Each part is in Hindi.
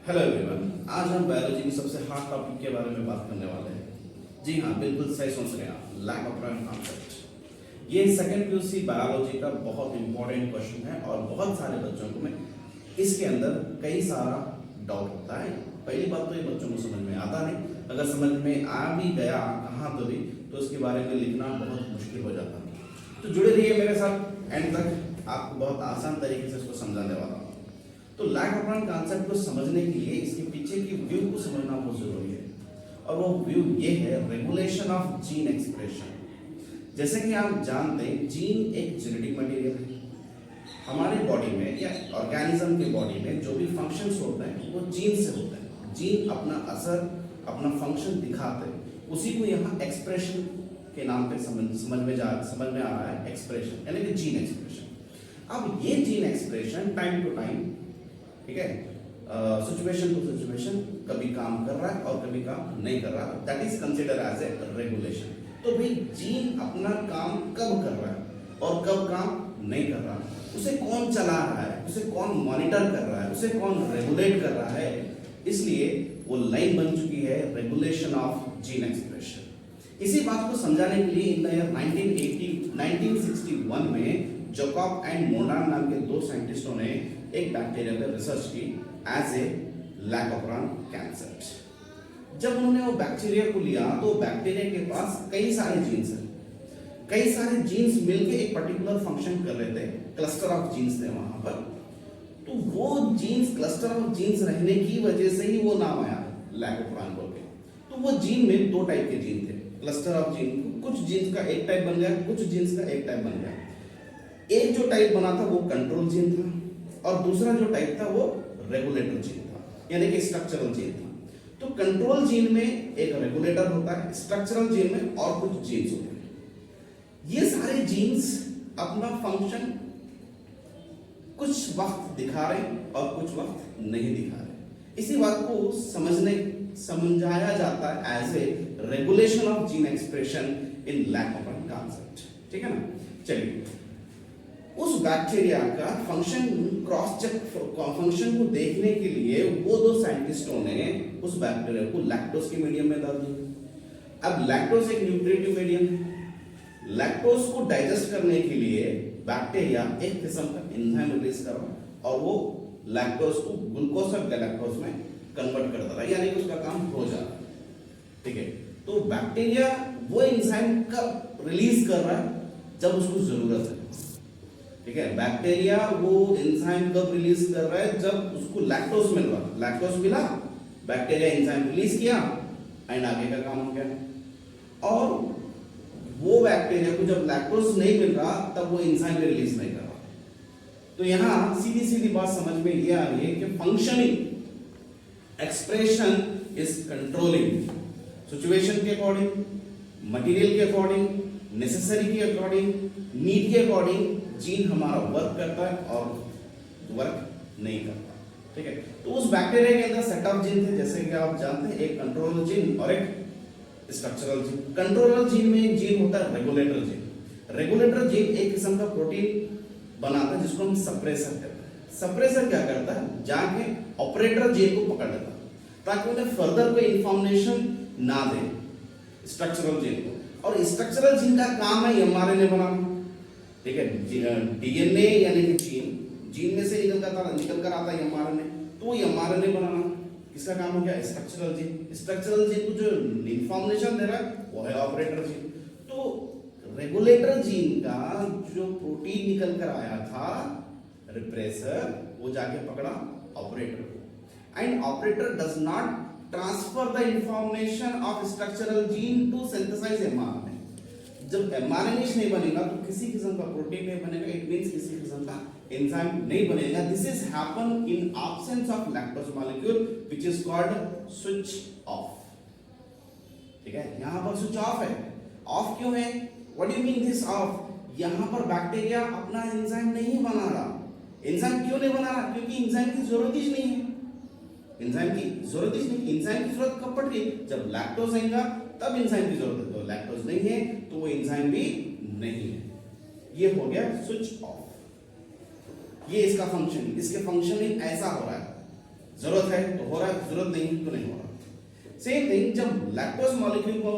हेलो एवरीवन, आज हम बायोलॉजी की सबसे हार्ड टॉपिक के बारे में बात करने वाले हैं। जी हाँ, बिल्कुल सही सोच रहे हैं आप, लैक ऑफ प्राइम कॉन्सेप्ट। ये सेकंड पीयूसी बायोलॉजी का बहुत इंपॉर्टेंट क्वेश्चन है और बहुत सारे बच्चों को में इसके अंदर कई सारा डाउट होता है। पहली बात तो ये बच्चों को समझ में आता नहीं, अगर समझ में आ भी गया कहाँ तो भी, तो इसके बारे में लिखना बहुत मुश्किल हो जाता है। तो जुड़े रहिए मेरे साथ एंड तक, आपको बहुत आसान तरीके से इसको समझाने वाला हूँ। तो लैक ऑफ प्राइम कॉन्सेप्ट को समझने के लिए इसके पीछे की व्यू को समझना बहुत जरूरी है, और वो व्यू ये है रेगुलेशन ऑफ जीन एक्सप्रेशन। जैसे कि आप जानते हैं, जीन एक जेनेटिक मटेरियल है। हमारे बॉडी में या ऑर्गेनिज्म के बॉडी में जो भी फंक्शंस होते हैं वो जीन से होते हैं। जीन अपना असर, अपना फंक्शन दिखाते हैं, उसी को यहाँ एक्सप्रेशन के नाम पे समझ में आ रहा है, एक्सप्रेशन यानी कि जीन एक्सप्रेशन। अब ये gene expression time to time, ठीक है, सिचुएशन टू सिचुएशन कभी काम कर रहा है और कभी काम नहीं कर रहा, that is consider as a regulation. तो भाई जीन अपना काम कब कर रहा है और कब काम नहीं कर रहा, उसे कौन चला रहा है, उसे कौन मॉनिटर कर रहा है, उसे कौन रेगुलेट कर रहा है, इसलिए वो लाइन बन चुकी है रेगुलेशन ऑफ जीन एक्सप्रेशन। इसी बात को समझाने के लिए इन द ईयर 1961 में जैकब एंड मोनार नाम के दो साइंटिस्टों ने एक बैक्टीरिया पर रिसर्च की as a lack of prime concept. जब उन्होंने वो बैक्टीरिया को लिया तो बैक्टीरिया के पास कई सारे जीन्स हैं, कई सारे जीन्स मिलके एक पर्टिकुलर फंक्शन कर रहे थे, क्लस्टर ऑफ जीन्स थे वहां पर। तो वो जीन्स, क्लस्टर ऑफ जीन्स रहने की वजह से ही वो नाम आया लैक ऑफ प्राइम बोल के। तो वो जीन में दो टाइप के जीन थे, क्लस्टर ऑफ जीन, कुछ जीन्स का एक टाइप बन गया, कुछ जीन्स का एक टाइप बन गया। एक जो टाइप बना था वो कंट्रोल जीन था, और दूसरा जो टाइप था वो रेगुलेटर जीन था, यानी कि स्ट्रक्चरल जीन था। तो कंट्रोल जीन में एक रेगुलेटर होता है, स्ट्रक्चरल जीन में और कुछ जीन्स होते हैं। ये सारे जीन्स अपना फंक्शन कुछ वक्त दिखा रहे और कुछ वक्त नहीं दिखा रहे। इसी बात को समझाया जाता है as a regulation of gene expression in lack of prime concept. ठीक है ना। चलिए, उस बैक्टीरिया का फंक्शन क्रॉस चेक, फंक्शन को देखने के लिए वो दो साइंटिस्टों ने उस बैक्टीरिया को लैक्टोज के मीडियम में डाल दिया। अब लैक्टोज एक न्यूट्रिटिव मीडियम है। लैक्टोज को डाइजेस्ट करने के लिए बैक्टीरिया एक किस्म का एंजाइम रिलीज कर रहा है और वो लैक्टोज को ग्लूकोज और गैलेक्टोज में कन्वर्ट कर रहा है, यानी कि उसका काम हो जा रहा है। ठीक है, तो बैक्टीरिया वो एंजाइम कब रिलीज कर रहा है, जब उसको जरूरत है। ठीक है, बैक्टीरिया वो एंजाइम कब रिलीज कर रहा है, जब उसको लैक्टोज मिल रहा है। लैक्टोज मिला, बैक्टीरिया एंजाइम रिलीज किया एंड आगे का काम हो गया। और वो बैक्टीरिया को जब लैक्टोज नहीं मिल रहा तब वो एंजाइम रिलीज नहीं कर रहा। तो यहां सीधी सीधी बात समझ में ये आ रही है कि functioning expression is controlling situation के अकॉर्डिंग, मटेरियल के अकॉर्डिंग, नेसेसरी के अकॉर्डिंग, नीड के अकॉर्डिंग जीन हमारा वर्क करता है और वर्क नहीं करता। ठीक है, तो उस बैक्टीरिया के अंदर सेट ऑफ जीन थे, जैसे कि आप जानते हैं, एक कंट्रोलर जीन और एक स्ट्रक्चरल जीन। कंट्रोलर जीन में एक जीन होता है रेगुलेटर जीन। रेगुलेटर जीन एक किस्म का प्रोटीन बनाता है जिसको हम सप्रेसर कहते हैं। सप्रेसर क्या करता है, जाके ऑपरेटर जीन को पकड़ लेता है ताकि उन्हें फर्दर कोई इंफॉर्मेशन ना दे स्ट्रक्चरल जीन को। और स्ट्रक्चरल जीन का काम है एमआरएनए बनाना। ठीक है, डीएनए यानी कि जीन में से निकल कर आता है एमआरएनए, तो एमआरएनए बनाना किसका काम हो गया, स्ट्रक्चरल जीन। स्ट्रक्चरल जीन को जो इंफॉर्मेशन दे रहा है वो है ऑपरेटर जीन। तो रेगुलेटर जीन का जो प्रोटीन निकल कर आया था रिप्रेसर, वो जाके पकड़ा ऑपरेटर को, and operator does not transfer the information of structural gene to synthesise mRNA. जब एमआरएनए नहीं बनेगा तो किसी किस्म का प्रोटीन नहीं बनेगा, इट मींस किसी किस्म का एंजाइम नहीं बनेगा। This is happen in absence of lactose molecule which is called switch off. ठीक है, यहां पर स्विच ऑफ है। ऑफ क्यों है, what do you mean this of? यहां पर बैक्टीरिया अपना एंजाइम नहीं बना रहा। एंजाइम क्यों नहीं बना रहा, क्योंकि एंजाइम की जरूरत ही नहीं है। एंजाइम की जरूरत ही नहीं। एंजाइम की जरूरत कब पड़ रही है, जब लैक्टोज आएगा तब एंजाइम की जरूरत है। तो लैक्टोज नहीं है तो वो एंजाइम भी नहीं है। ये हो गया स्विच ऑफ। ये इसका फंक्शन, इसके फंक्शनिंग ऐसा हो रहा है। जरूरत है तो हो रहा है, जरूरत नहीं तो नहीं हो रहा। सेम थिंग जब लैक्टोज मॉलिक्यूल को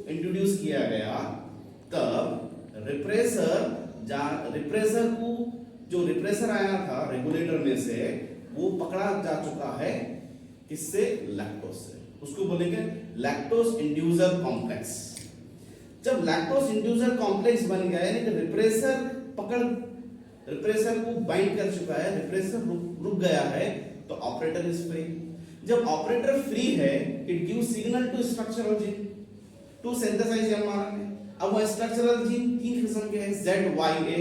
इंट्रोड्यूस किया गया तब रिप्रेसर को जो रिप्रेसर आया था रेगुलेटर में से वो पकड़ा जा चुका है किससे, लैक्टोज से। उसको बोलेंगे लैक्टोज इंड्यूसर कॉम्प्लेक्स। जब लैक्टोज इंड्यूसर कॉम्प्लेक्स बन गया यानी कि रिप्रेसर को बाइंड कर चुका है, रिप्रेसर रुक गया है, तो ऑपरेटर इज फ्री। जब ऑपरेटर फ्री है it gives signal to structural gene to synthesise mRNA. अब वो स्ट्रक्चरल जीन तीन किस्म के हैं, ZYA।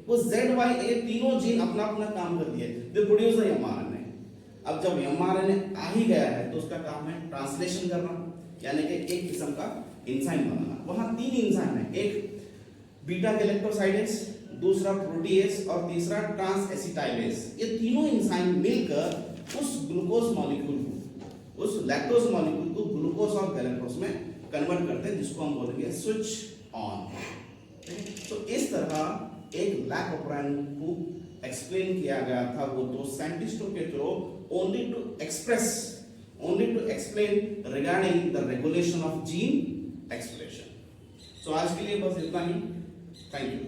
वो ZYA तीनों जीन अपना अपना काम कर दिए, दे प्रोड्यूस द एमआरएनए। अब जब एमआरएनए आ ही गया है तो उसका काम है ट्रांसलेशन करना, यानी कि एक किस्म का एंजाइम बनाना। वहां तीन एंजाइम है, एक बीटा गैलेक्टोसाइडेज, दूसरा प्रोटीएज और तीसरा ट्रांस एसिटाइलेज। ये तीनों एंजाइम मिलकर उस ग्लूकोज मॉलिक्यूल को, उस लैक्टोज मॉलिक्यूल को ग्लूकोज और गैलेक्टोज में कन्वर्ट करते हैं, जिसको हम बोलेंगे स्विच ऑन। तो इस तरह एक लैक ऑपरेंड को एक्सप्लेन किया गया था वो दो साइंटिस्टों के through, only to explain regarding the regulation of gene expression. So आज के लिए बस इतना ही, थैंक यू।